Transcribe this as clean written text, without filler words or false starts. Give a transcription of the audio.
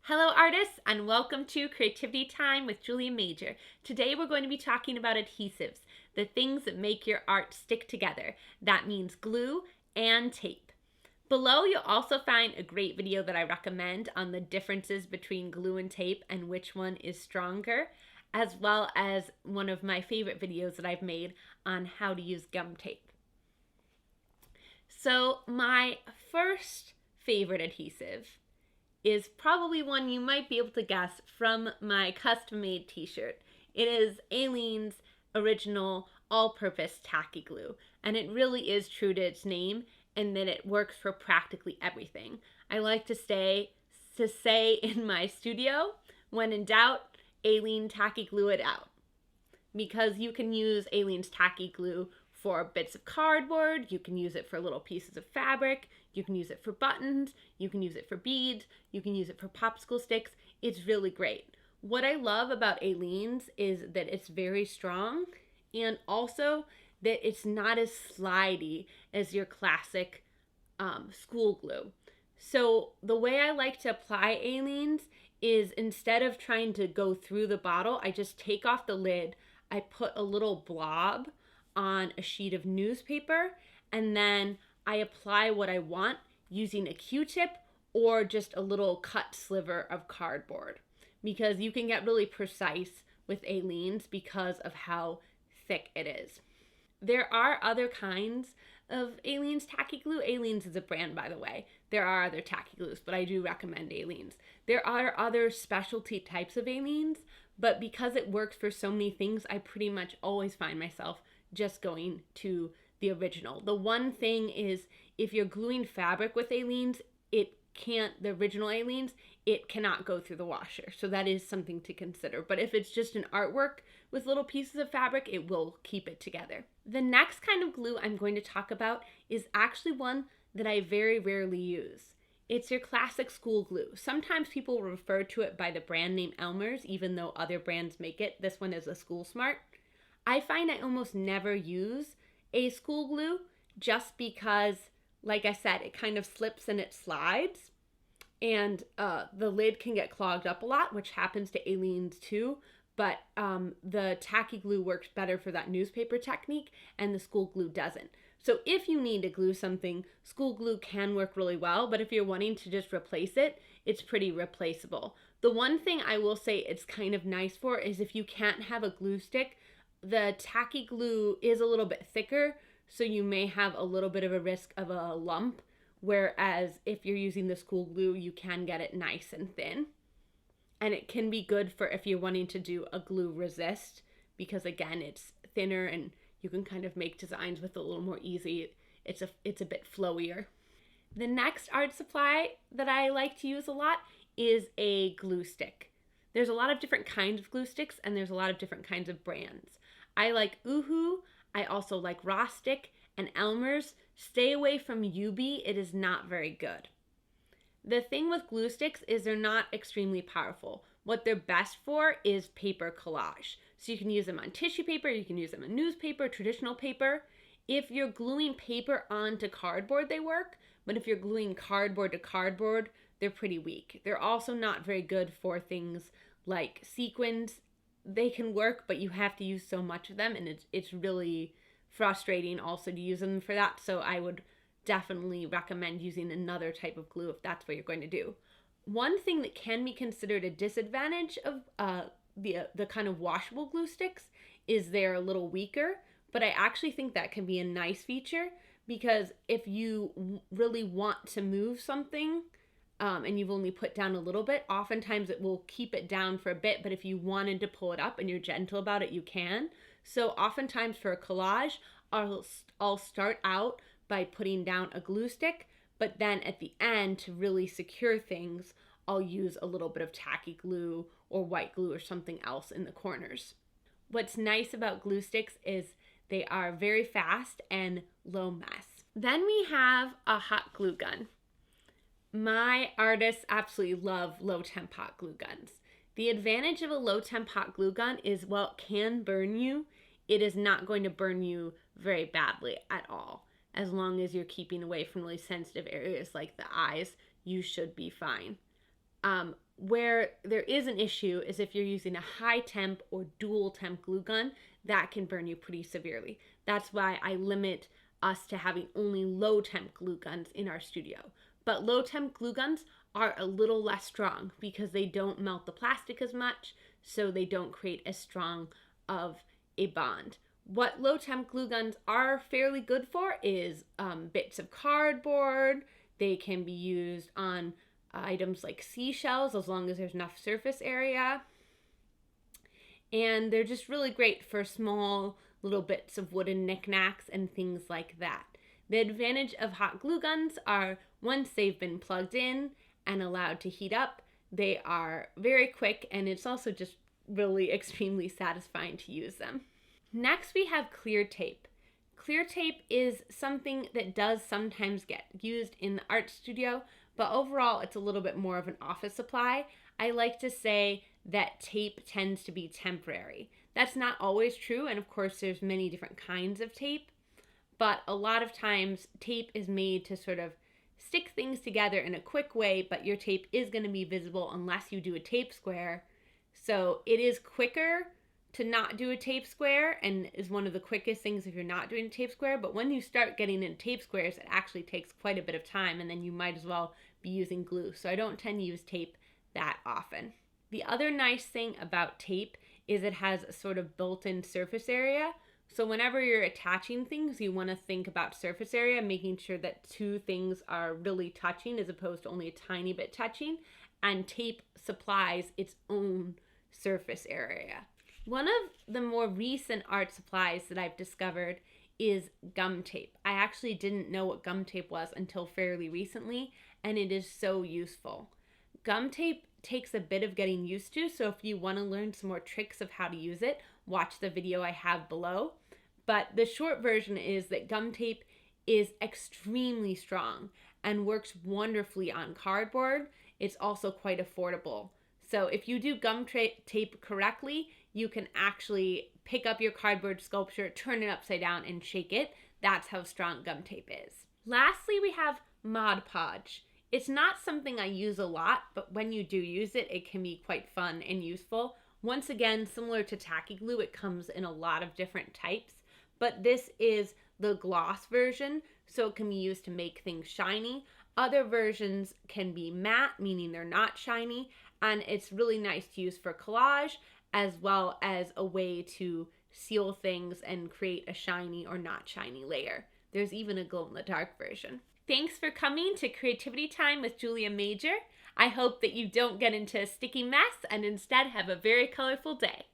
Hello artists and welcome to Creativity Time with Julia Major. Today we're going to be talking about adhesives, the things that make your art stick together. That means glue and tape. Below you'll also find a great video that I recommend on the differences between glue and tape and which one is stronger, as well as one of my favorite videos that I've made on how to use gum tape. So my first favorite adhesive is probably one you might be able to guess from my custom-made t-shirt. It is Aleene's original all-purpose tacky glue, and it really is true to its name in that it works for practically everything. I like to say in my studio, when in doubt, Aleene tacky glue it out. Because you can use Aleene's tacky glue for bits of cardboard, you can use it for little pieces of fabric, you can use it for buttons, you can use it for beads, you can use it for popsicle sticks. It's really great. What I love about Aleene's is that it's very strong and also that it's not as slidey as your classic school glue. So the way I like to apply Aleene's is instead of trying to go through the bottle, I just take off the lid, I put a little blob on a sheet of newspaper, and then I apply what I want using a Q-tip or just a little cut sliver of cardboard, because you can get really precise with Aleene's because of how thick it is. There are other kinds of Aleene's tacky glue. Aleene's is a brand, by the way. There are other tacky glues, but I do recommend Aleene's. There are other specialty types of Aleene's, but because it works for so many things, I pretty much always find myself just going to the original. The one thing is, if you're gluing fabric with Aleene's, the original Aleene's, it cannot go through the washer. So that is something to consider. But if it's just an artwork with little pieces of fabric, it will keep it together. The next kind of glue I'm going to talk about is actually one that I very rarely use. It's your classic school glue. Sometimes people refer to it by the brand name Elmer's, even though other brands make it. This one is a School Smart. I find I almost never use a school glue just because, like I said, it kind of slips and it slides, and the lid can get clogged up a lot, which happens to Aleene's too, but the tacky glue works better for that newspaper technique and the school glue doesn't. So if you need to glue something, school glue can work really well, but if you're wanting to just replace it, it's pretty replaceable. The one thing I will say it's kind of nice for is if you can't have a glue stick, the tacky glue is a little bit thicker, so you may have a little bit of a risk of a lump, whereas if you're using the school glue, you can get it nice and thin. And it can be good for if you're wanting to do a glue resist, because again, it's thinner and you can kind of make designs with it a little more easy. It's a bit flowier. The next art supply that I like to use a lot is a glue stick. There's a lot of different kinds of glue sticks and there's a lot of different kinds of brands. I like Uhu, I also like Rostic and Elmer's. Stay away from UB, it is not very good. The thing with glue sticks is they're not extremely powerful. What they're best for is paper collage. So you can use them on tissue paper, you can use them on newspaper, traditional paper. If you're gluing paper onto cardboard, they work, but if you're gluing cardboard to cardboard, they're pretty weak. They're also not very good for things like sequins. They can work, but you have to use so much of them, and it's really frustrating also to use them for that. So I would definitely recommend using another type of glue if that's what you're going to do. One thing that can be considered a disadvantage of the kind of washable glue sticks is they're a little weaker, but I actually think that can be a nice feature, because if you really want to move something and you've only put down a little bit, oftentimes it will keep it down for a bit, but if you wanted to pull it up and you're gentle about it, you can. So oftentimes for a collage, I'll start out by putting down a glue stick, but then at the end, to really secure things, I'll use a little bit of tacky glue or white glue or something else in the corners. What's nice about glue sticks is they are very fast and low mess. Then we have a hot glue gun. My artists absolutely love low temp hot glue guns. The advantage of a low temp hot glue gun is, while it can burn you, it is not going to burn you very badly at all. As long as you're keeping away from really sensitive areas like the eyes, you should be fine. Where there is an issue is if you're using a high temp or dual temp glue gun, that can burn you pretty severely. That's why I limit us to having only low temp glue guns in our studio. But low temp glue guns are a little less strong because they don't melt the plastic as much, so they don't create as strong of a bond. What low temp glue guns are fairly good for is bits of cardboard. They can be used on items like seashells as long as there's enough surface area. And they're just really great for small little bits of wooden knickknacks and things like that. The advantage of hot glue guns are once they've been plugged in and allowed to heat up, they are very quick, and it's also just really extremely satisfying to use them. Next, we have clear tape. Clear tape is something that does sometimes get used in the art studio, but overall it's a little bit more of an office supply. I like to say that tape tends to be temporary. That's not always true, and of course there's many different kinds of tape, but a lot of times tape is made to sort of stick things together in a quick way, but your tape is going to be visible unless you do a tape square. So it is quicker to not do a tape square and is one of the quickest things if you're not doing a tape square, but when you start getting into tape squares, it actually takes quite a bit of time, and then you might as well be using glue. So I don't tend to use tape that often. The other nice thing about tape is it has a sort of built-in surface area. So whenever you're attaching things, you want to think about surface area, making sure that two things are really touching as opposed to only a tiny bit touching, and tape supplies its own surface area. One of the more recent art supplies that I've discovered is gum tape. I actually didn't know what gum tape was until fairly recently, and it is so useful. Gum tape takes a bit of getting used to, so if you want to learn some more tricks of how to use it, watch the video I have below. But the short version is that gum tape is extremely strong and works wonderfully on cardboard. It's also quite affordable. So if you do gum tape correctly, you can actually pick up your cardboard sculpture, turn it upside down, and shake it. That's how strong gum tape is. Lastly, we have Mod Podge. It's not something I use a lot, but when you do use it, it can be quite fun and useful. Once again, similar to tacky glue, it comes in a lot of different types, but this is the gloss version, so it can be used to make things shiny. Other versions can be matte, meaning they're not shiny, and it's really nice to use for collage as well as a way to seal things and create a shiny or not shiny layer. There's even a glow-in-the-dark version. Thanks for coming to Creativity Time with Julia Major. I hope that you don't get into a sticky mess and instead have a very colorful day.